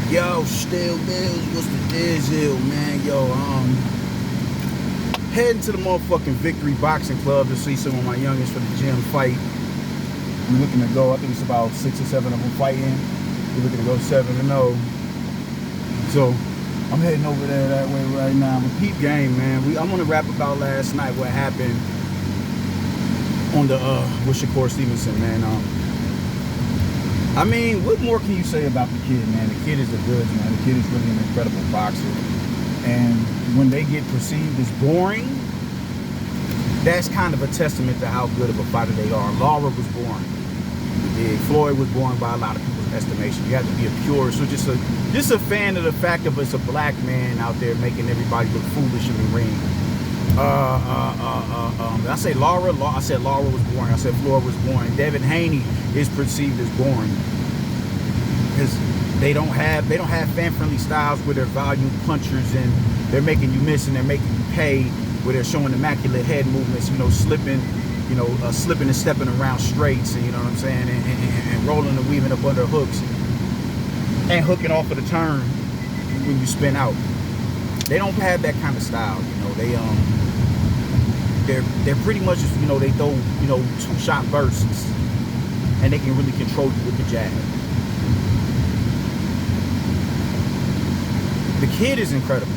Yo, still Bills, what's the deal, man? Yo, heading to the motherfucking Victory Boxing Club to see some of my youngest for the gym fight. We're looking to go, I think it's about 6 or 7 of them fighting. We're looking to go 7-0. So, I'm heading over there that way right now. But peep game, man. I want to rap about last night, what happened on the, with Shakur Stevenson, man. I mean, what more can you say about the kid, man? The kid is a goods, man. The kid is really an incredible boxer. And when they get perceived as boring, that's kind of a testament to how good of a fighter they are. Laura was boring. Floyd was boring by a lot of people's estimation. You have to be a purist. So just a fan of the fact of it's a black man out there making everybody look foolish in the ring. I say Laura. I said Laura was boring. I said Floyd was boring. Devin Haney is perceived as boring because they don't have fan-friendly styles where they're volume punchers and they're making you miss and they're making you pay, where they're showing immaculate head movements, slipping and stepping around straights, and you know what I'm saying, and rolling and weaving up under hooks and hooking off of the turn when you spin out. They don't have that kind of style, They're pretty much just, they throw, 2-shot bursts and they can really control you with the jab. The kid is incredible.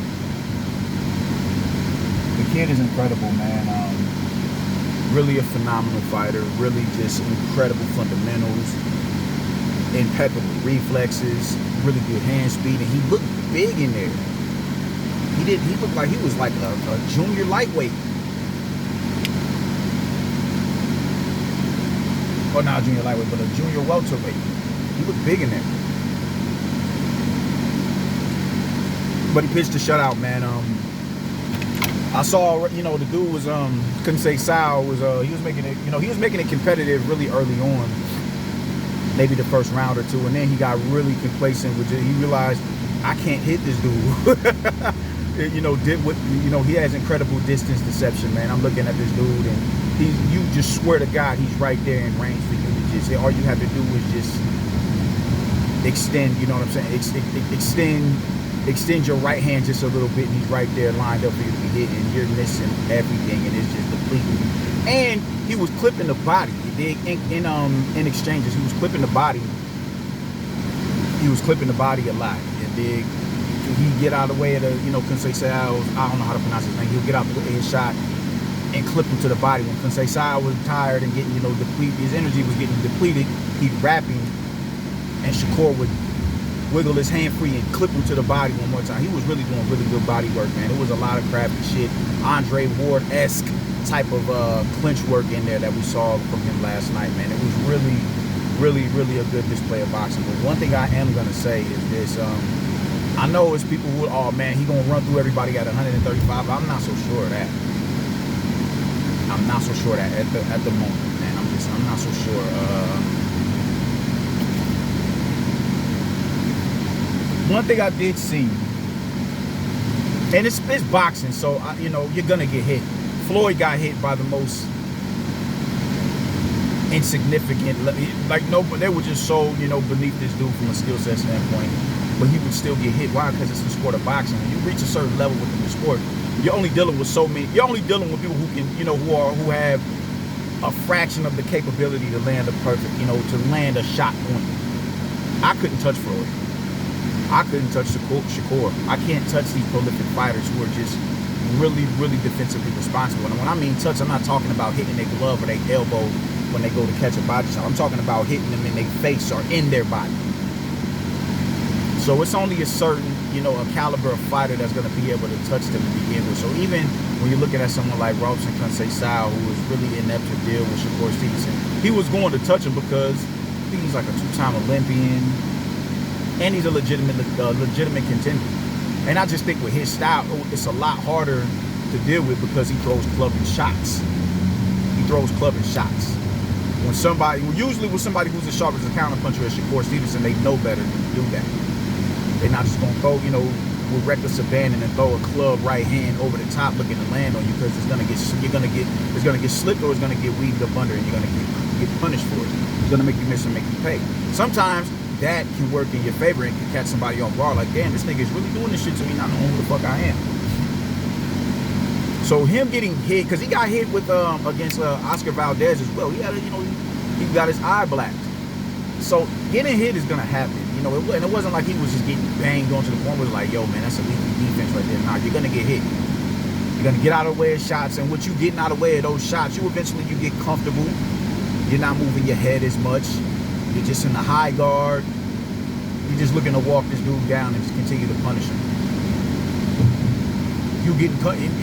The kid is incredible, man. Really a phenomenal fighter. Really just incredible fundamentals. Impeccable reflexes. Really good hand speed. And he looked big in there. He looked like he was like a junior lightweight. Or not a junior lightweight, but a junior welterweight. He looked big in there. But he pitched a shutout, man. I saw, the dude was couldn't say Sal was he was making it competitive really early on, maybe the first round or two, and then he got really complacent with it. He realized I can't hit this dude. He has incredible distance deception, man. I'm looking at this dude and you just swear to God he's right there in range for you to just hit. All you have to do is just extend, you know what I'm saying? Extend your right hand just a little bit, and he's right there lined up for you to be hitting, and you're missing everything, and it's just depleting. And he was clipping the body. In exchanges, he was clipping the body. He was clipping the body a lot. And he get out of the way of the, Conceição, I don't know how to pronounce his name. He'll get out the way of his shot and clip him to the body. When Conceição was tired and getting, depleted, his energy was getting depleted, he'd wrap him, and Shakur would wiggle his hand free and clip him to the body one more time. He was really doing really good body work, man. It was a lot of crafty shit. Andre Ward-esque type of clinch work in there that we saw from him last night, man. It was really, really, really a good display of boxing. But one thing I am going to say is this. I know it's people who, oh, man, he going to run through everybody at 135. I'm not so sure of that. I'm not so sure of that at the moment, man. I'm not so sure. One thing I did see, and it's boxing, so you're gonna get hit. Floyd got hit by the most insignificant, they were just so beneath this dude from a skill set standpoint, but he would still get hit. Why? Because it's the sport of boxing. When you reach a certain level within the sport, you're only dealing with so many. You're only dealing with people who can, who have a fraction of the capability to land a perfect, to land a shot point. I couldn't touch Floyd. I couldn't touch Shakur. I can't touch these prolific fighters who are just really, really defensively responsible. And when I mean touch, I'm not talking about hitting their glove or their elbow when they go to catch a body shot. I'm talking about hitting them in their face or in their body. So it's only a certain, a caliber of fighter that's going to be able to touch them to begin with. So even when you're looking at someone like Robson Conceição, who was really inept to deal with Shakur Stevenson, he was going to touch him because I think he's like a 2-time Olympian. And he's a legitimate contender. And I just think with his style, it's a lot harder to deal with because he throws clubbing shots. He throws clubbing shots. Usually with somebody who's as sharp as a counterpuncher as Shakur Stevenson, they know better than to do that. They're not just gonna throw, with reckless abandon and throw a club right hand over the top looking to land on you, because it's gonna get slipped or it's gonna get weaved up under, and you're gonna get punished for it. It's gonna make you miss and make you pay. Sometimes that can work in your favor and can catch somebody off guard. Like, damn, this nigga is really doing this shit to me, not knowing who the fuck I am. So him getting hit, because he got hit with against Oscar Valdez as well. He had, he got his eye blacked. So getting hit is gonna happen, and it wasn't like he was just getting banged onto the point where it was like, yo, man, that's a leaky defense right there. Nah, you're gonna get hit. You're gonna get out of the way of shots, and what you getting out of the way of those shots, you get comfortable. You're not moving your head as much. You're just in the high guard. You're just looking to walk this dude down and just continue to punish him.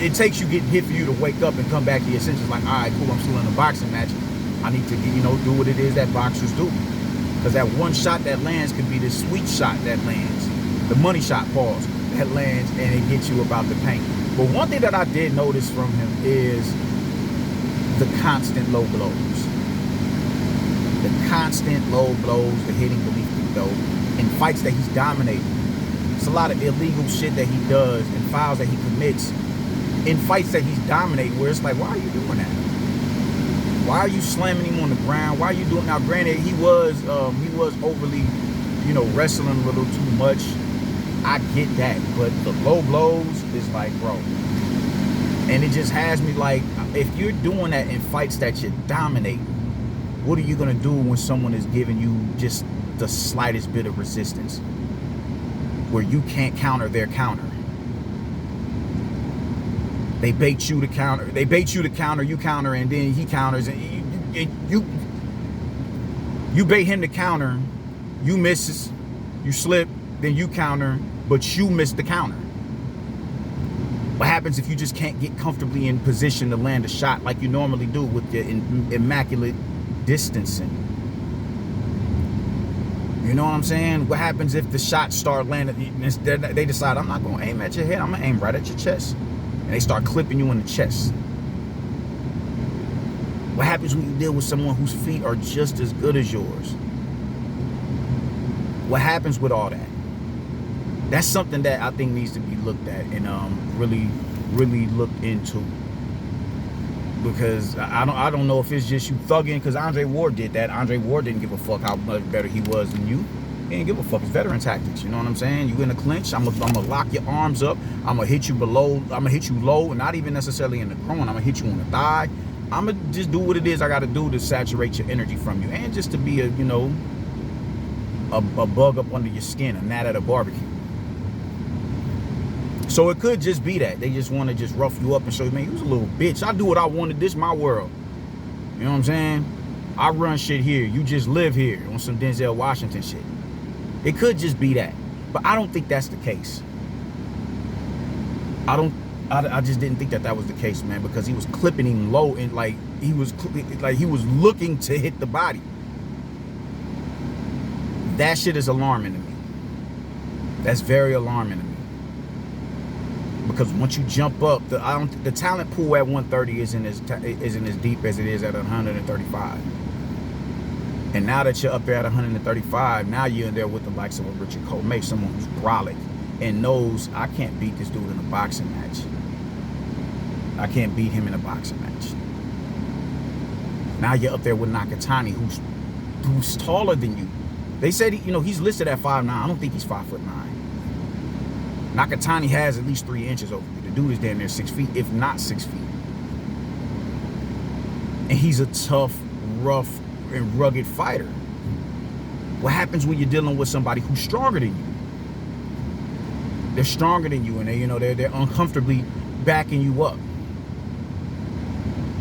It takes you getting hit for you to wake up and come back to your senses. Like, all right, cool, I'm still in a boxing match. I need to do what it is that boxers do. Because that one shot that lands could be the sweet shot that lands, the money shot, pause, that lands, and it gets you about the paint. But one thing that I did notice from him is the constant low blows. The constant low blows, the hitting beneath the dough, in fights that he's dominating. It's a lot of illegal shit that he does and fouls that he commits in fights that he's dominating, where it's like, why are you doing that? Why are you slamming him on the ground? Why are you doing? Now, granted, he was overly, wrestling a little too much. I get that, but the low blows is like, bro. And it just has me like, if you're doing that in fights that you dominate, what are you gonna do when someone is giving you just the slightest bit of resistance, where you can't counter their counter? They bait you to counter. You counter, and then he counters, and you bait him to counter, you misses, you slip, then you counter, but you miss the counter. What happens if you just can't get comfortably in position to land a shot like you normally do with your immaculate distancing? You know what I'm saying? What happens if the shots start landing? They decide, I'm not going to aim at your head, I'm going to aim right at your chest. And they start clipping you in the chest. What happens when you deal with someone whose feet are just as good as yours? What happens with all that? That's something that I think needs to be looked at and really, really looked into. Because I don't know if it's just you thugging, because Andre Ward did that. Andre Ward didn't give a fuck how much better he was than you. He didn't give a fuck. It's veteran tactics. You know what I'm saying? You in a clinch, I'm gonna lock your arms up. I'm gonna hit you below. I'm gonna hit you low, and not even necessarily in the groin. I'm gonna hit you on the thigh. I'm gonna just do what it is I gotta do to saturate your energy from you, and just to be a bug up under your skin, a gnat at a barbecue. So it could just be that they just want to just rough you up and show you, man, you was a little bitch. I do what I wanted. This my world. You know what I'm saying? I run shit here. You just live here on some Denzel Washington shit. It could just be that, but I don't think that's the case. I just didn't think that was the case, man, because he was clipping him low and he was looking to hit the body. That shit is alarming to me. That's very alarming to me. Because once you jump up, the talent pool at 130 isn't as deep as it is at 135. And now that you're up there at 135, now you're in there with the likes of a Richard Colmay, someone who's brolic and knows, I can't beat this dude in a boxing match. I can't beat him in a boxing match. Now you're up there with Nakatani, who's taller than you. They said he's listed at 5'9". I don't think he's 5'9". Nakatani has at least 3 inches over you. The dude is damn near 6 feet, if not 6 feet. And he's a tough, rough, and rugged fighter. What happens when you're dealing with somebody who's stronger than you? They're stronger than you, and they're uncomfortably backing you up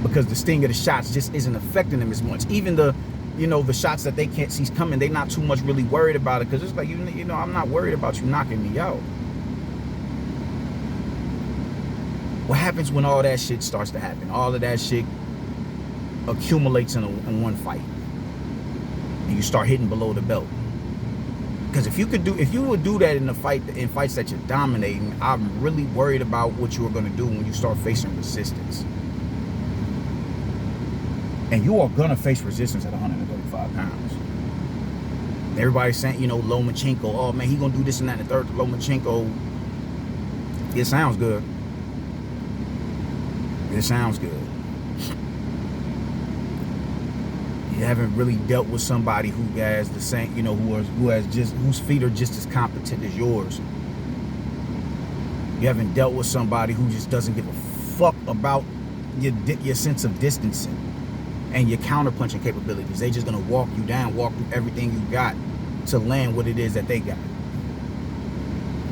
because the sting of the shots just isn't affecting them as much. Even the shots that they can't see coming, they're not too much really worried about it, because it's like, I'm not worried about you knocking me out. What happens when all that shit starts to happen? All of that shit accumulates in one fight, and you start hitting below the belt. Because if you would do that in fights that you're dominating, I'm really worried about what you are going to do when you start facing resistance. And you are going to face resistance at 135 pounds. Everybody's saying, Lomachenko, oh man, he going to do this and that and the third. Lomachenko, it sounds good. It sounds good. You haven't really dealt with somebody who has the same, you know, whose feet are just as competent as yours. You haven't dealt with somebody who just doesn't give a fuck about your sense of distancing and your counterpunching capabilities. They just gonna walk you down, walk through everything you got to land what it is that they got.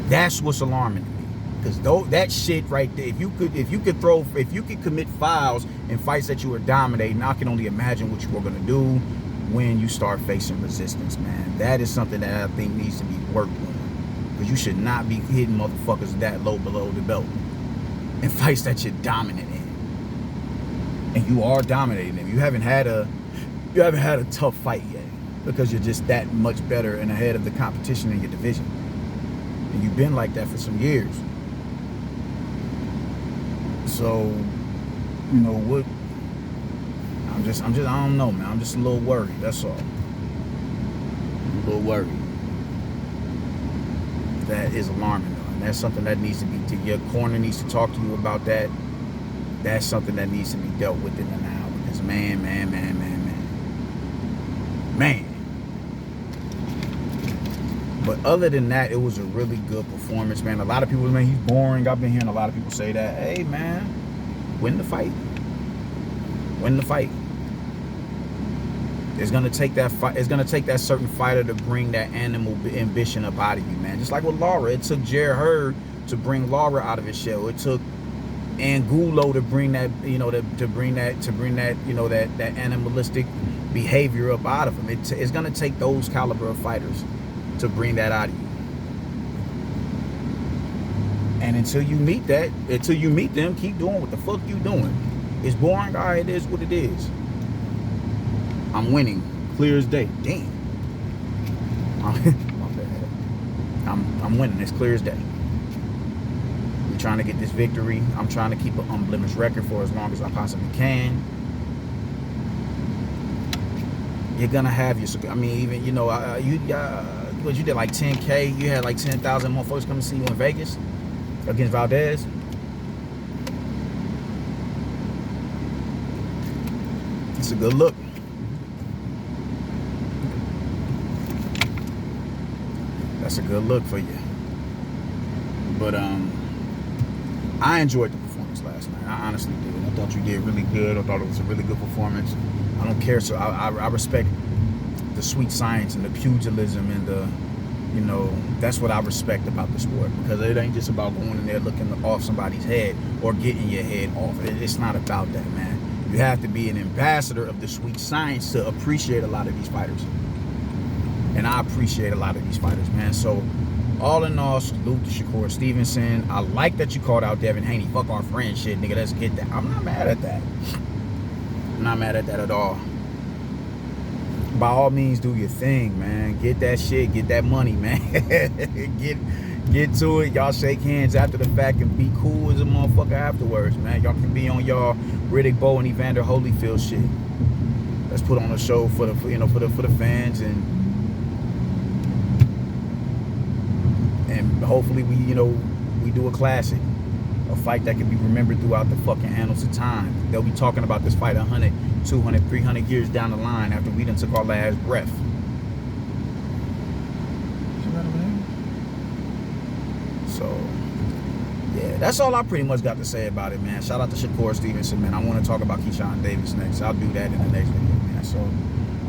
That's what's alarming to me. Because that shit right there, if you could commit fouls in fights that you were dominating, I can only imagine what you were gonna do when you start facing resistance, man. That is something that I think needs to be worked on. Because you should not be hitting motherfuckers that low below the belt in fights that you're dominant in. And you are dominating them. You haven't had a tough fight yet because you're just that much better and ahead of the competition in your division. And you've been like that for some years. So, you know what? I don't know, man. I'm just a little worried. That's all. I'm a little worried. That is alarming, though. And that's something that needs to be, your corner needs to talk to you about that. That's something that needs to be dealt with in the now. Because man. But other than that, it was a really good performance, man. A lot of people, man, he's boring. I've been hearing a lot of people say that. Hey, man, win the fight. Win the fight. It's gonna take that fight. It's gonna take that certain fighter to bring that animal ambition up out of you, man. Just like with Laura, it took Jared Hurd to bring Laura out of his shell. It took Angulo to bring that, you know, to bring that, you know, that animalistic behavior up out of him. It's gonna take those caliber of fighters to bring that out of you. And until you meet them, keep doing what the fuck you doing. It's boring, all right, it is what it is. I'm winning, clear as day. Damn. I'm winning, it's clear as day. I'm trying to get this victory. I'm trying to keep an unblemished record for as long as I possibly can. You're gonna have your, I mean, even, you know, you did like 10K, you had like 10,000 more folks come to see you in Vegas against Valdez. It's a good look. That's a good look for you. But I enjoyed the performance last night. I honestly did. I thought you did really good. I thought it was a really good performance. I don't care. So I respect the sweet science and the pugilism and the, you know, that's what I respect about the sport, because it ain't just about going in there looking off somebody's head or getting your head off. It's not about that, man. You have to be an ambassador of the sweet science to appreciate a lot of these fighters. And I appreciate a lot of these fighters, man. So all in all, salute to Shakur Stevenson. I like that you called out Devin Haney. Fuck our friend shit, nigga. Let's get that. I'm not mad at that. I'm not mad at that at all. By all means, do your thing, man. Get that shit. Get that money, man. get to it. Y'all shake hands after the fact and be cool as a motherfucker afterwards, man. Y'all can be on y'all Riddick Bowe and Evander Holyfield shit. Let's put on a show for the, you know, for the fans, and hopefully we, you know, we do a classic, a fight that can be remembered throughout the fucking annals of time. They'll be talking about this fight 100, 200, 300 years down the line after we done took our last breath. So, yeah, that's all I pretty much got to say about it, man. Shout out to Shakur Stevenson, man. I want to talk about Keyshawn Davis next. I'll do that in the next video, man. So,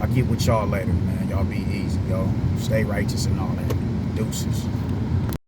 I'll get with y'all later, man. Y'all be easy, y'all. Stay righteous and all that. Deuces.